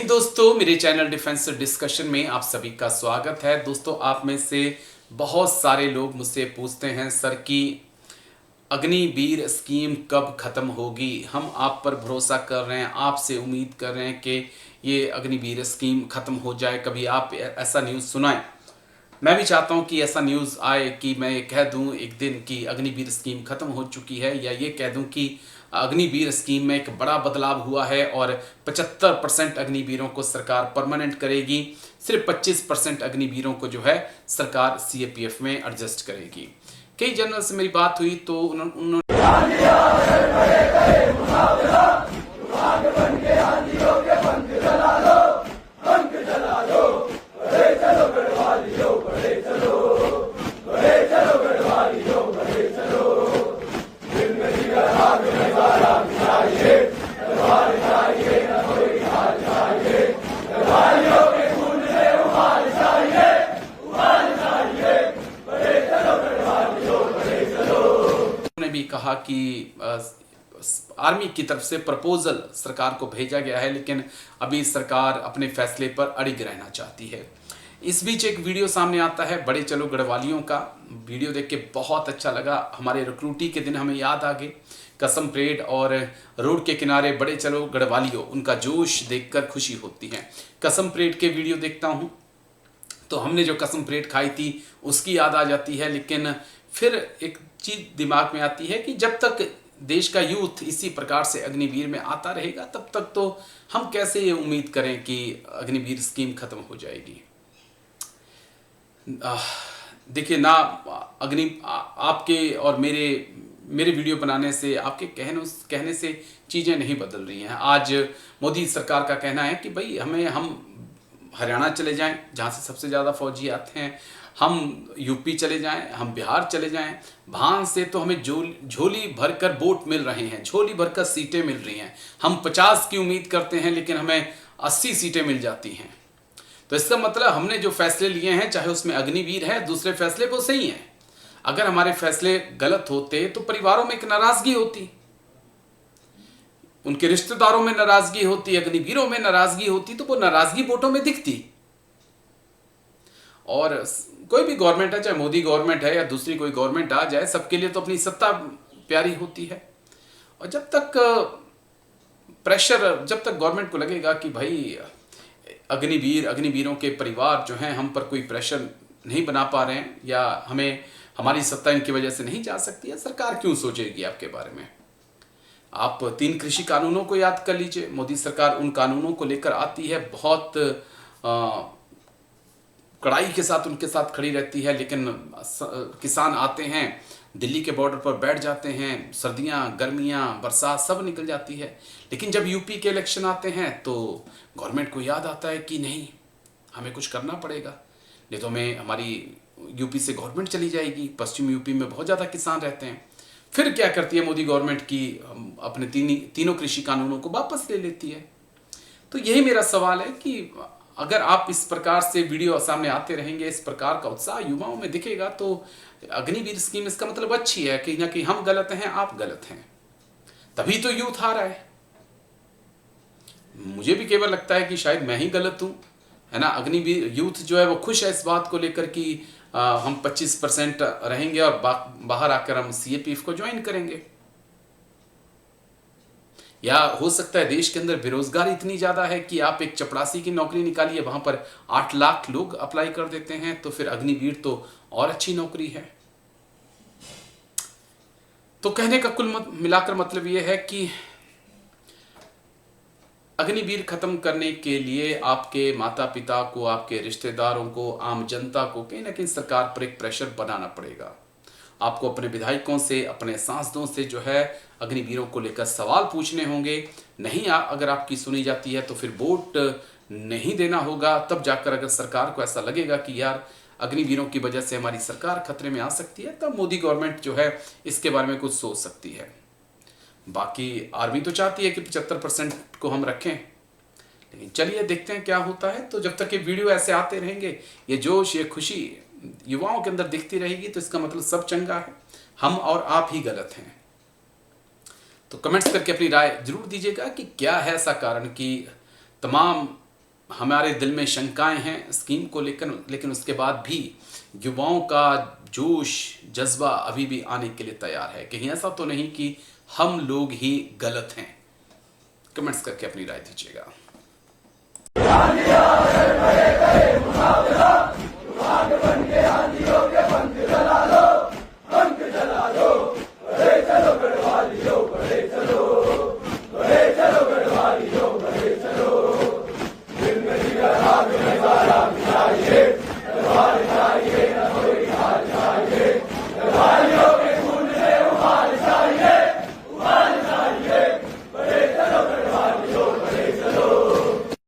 हिंद दोस्तों, मेरे channel defence discussion में आप सभी का स्वागत है। दोस्तों, आप में से बहुत सारे लोग मुझसे पूछते हैं सर कि अग्निवीर स्कीम कब खत्म होगी। हम आप पर भरोसा कर रहे हैं, आपसे उम्मीद कर रहे हैं कि ये अग्निवीर स्कीम खत्म हो जाए, कभी आप ऐसा न्यूज़ सुनाएं। मैं भी चाहता हूं कि ऐसा न्यूज़ आए कि मैं कह दूं एक दिन कि अग्निवीर स्कीम खत्म हो चुकी है, या ये कह दूं कि अग्निवीर स्कीम में एक बड़ा बदलाव हुआ है और 75% अग्निवीरों को सरकार परमानेंट करेगी, सिर्फ 25% अग्निवीरों को जो है सरकार सीएपीएफ में एडजस्ट करेगी। कई जनरल से मेरी बात हुई तो उन्होंने भी कहा कि आर्मी की तरफ से प्रपोजल सरकार को भेजा गया है, लेकिन अभी सरकार अपने फैसले पर अड़िग रहना चाहती है। इस बीच एक वीडियो सामने आता है बड़े चलो गढ़वालियों का। वीडियो देख के बहुत अच्छा लगा। हमारे रिक्रूटी के दिन हमें याद आ गए, कसम परेड और रोड के किनारे बड़े चलो गढ़वालियों, उनका जोश देखकर खुशी होती है। कसम परेड के वीडियो देखता हूँ तो हमने जो कसम परेड खाई थी उसकी याद आ जाती है, लेकिन फिर एक चीज दिमाग में आती है कि जब तक देश का यूथ इसी प्रकार से अग्निवीर में आता रहेगा तब तक तो हम कैसे ये उम्मीद करें कि अग्निवीर स्कीम खत्म हो जाएगी। देखिए ना, आपके और मेरे वीडियो बनाने से, आपके कहने से चीज़ें नहीं बदल रही हैं। आज मोदी सरकार का कहना है कि भाई हम हरियाणा चले जाएं जहाँ से सबसे ज़्यादा फौजी आते हैं, हम यूपी चले जाएं, हम बिहार चले जाएं, वहाँ से तो हमें झोली भरकर वोट मिल रहे हैं, झोली भरकर सीटें मिल रही हैं। हम 50 की उम्मीद करते हैं लेकिन हमें 80 सीटें मिल जाती हैं। तो इसका मतलब हमने जो फैसले लिए हैं, चाहे उसमें अग्निवीर है, दूसरे फैसले वो सही हैं। अगर हमारे फैसले गलत होते तो परिवारों में एक नाराजगी होती, उनके रिश्तेदारों में नाराजगी होती, अग्निवीरों में नाराजगी होती, तो वो नाराजगी वोटों में दिखती। और कोई भी गवर्नमेंट है, चाहे मोदी गवर्नमेंट है या दूसरी कोई गवर्नमेंट आ जाए, सबके लिए तो अपनी सत्ता प्यारी होती है। और जब तक गवर्नमेंट को लगेगा कि भाई अग्निवीरों के परिवार जो हैं हम पर कोई प्रेशर नहीं बना पा रहे हैं, या हमारी सत्ता इनकी वजह से नहीं जा सकती है, सरकार क्यों सोचेगी आपके बारे में। आप 3 कृषि कानूनों को याद कर लीजिए। मोदी सरकार उन कानूनों को लेकर आती है, बहुत कड़ाई के साथ उनके साथ खड़ी रहती है, लेकिन किसान आते हैं, दिल्ली के बॉर्डर पर बैठ जाते हैं, सर्दियां, गर्मियां, बरसात सब निकल जाती है। लेकिन जब यूपी के इलेक्शन आते हैं तो गवर्नमेंट को याद आता है कि नहीं, हमें कुछ करना पड़ेगा, नहीं तो हमारी यूपी से गवर्नमेंट चली जाएगी। पश्चिम यूपी में बहुत ज़्यादा किसान रहते हैं। फिर क्या करती है मोदी गवर्नमेंट की, अपने तीनों कृषि कानूनों को वापस ले लेती है। तो यही मेरा सवाल है कि अगर आप इस प्रकार से वीडियो सामने आते रहेंगे, इस प्रकार का उत्साह युवाओं में दिखेगा, तो अग्निवीर स्कीम इसका मतलब अच्छी है कि ना कि हम गलत हैं, आप गलत हैं, तभी तो यूथ आ रहा है। मुझे भी केवल लगता है कि शायद मैं ही गलत हूं, है ना। अग्निवीर यूथ जो है वो खुश है इस बात को लेकर कि हम 25% रहेंगे और बाहर आकर हम सीएपीएफ को ज्वाइन करेंगे। या हो सकता है देश के अंदर बेरोजगारी इतनी ज्यादा है कि आप एक चपरासी की नौकरी निकालिए, वहां पर 8 लाख लोग अप्लाई कर देते हैं, तो फिर अग्निवीर तो और अच्छी नौकरी है। तो कहने का कुल मिलाकर मतलब यह है कि अग्निवीर खत्म करने के लिए आपके माता पिता को, आपके रिश्तेदारों को, आम जनता को कहीं ना कहीं सरकार पर एक प्रेशर बनाना पड़ेगा। आपको अपने विधायकों से, अपने सांसदों से जो है अग्निवीरों को लेकर सवाल पूछने होंगे। नहीं अगर आपकी सुनी जाती है तो फिर वोट नहीं देना होगा। तब जाकर अगर सरकार को ऐसा लगेगा कि यार अग्निवीरों की वजह से हमारी सरकार खतरे में आ सकती है, तब मोदी गवर्नमेंट जो है इसके बारे में कुछ सोच सकती है। बाकी आर्मी तो चाहती है कि 75% को हम रखें, लेकिन चलिए देखते हैं क्या होता है। तो जब तक ये वीडियो ऐसे आते रहेंगे, ये जोश, ये खुशी युवाओं के अंदर दिखती रहेगी, तो इसका मतलब सब चंगा है, हम और आप ही गलत हैं। तो कमेंट्स करके अपनी राय जरूर दीजिएगा कि क्या है ऐसा कारण कि तमाम हमारे दिल में शंकाएं हैं स्कीम को लेकर, लेकिन उसके बाद भी युवाओं का जोश जज्बा अभी भी आने के लिए तैयार है। कहीं ऐसा तो नहीं कि हम लोग ही गलत हैं? कमेंट्स करके अपनी राय दीजिएगा।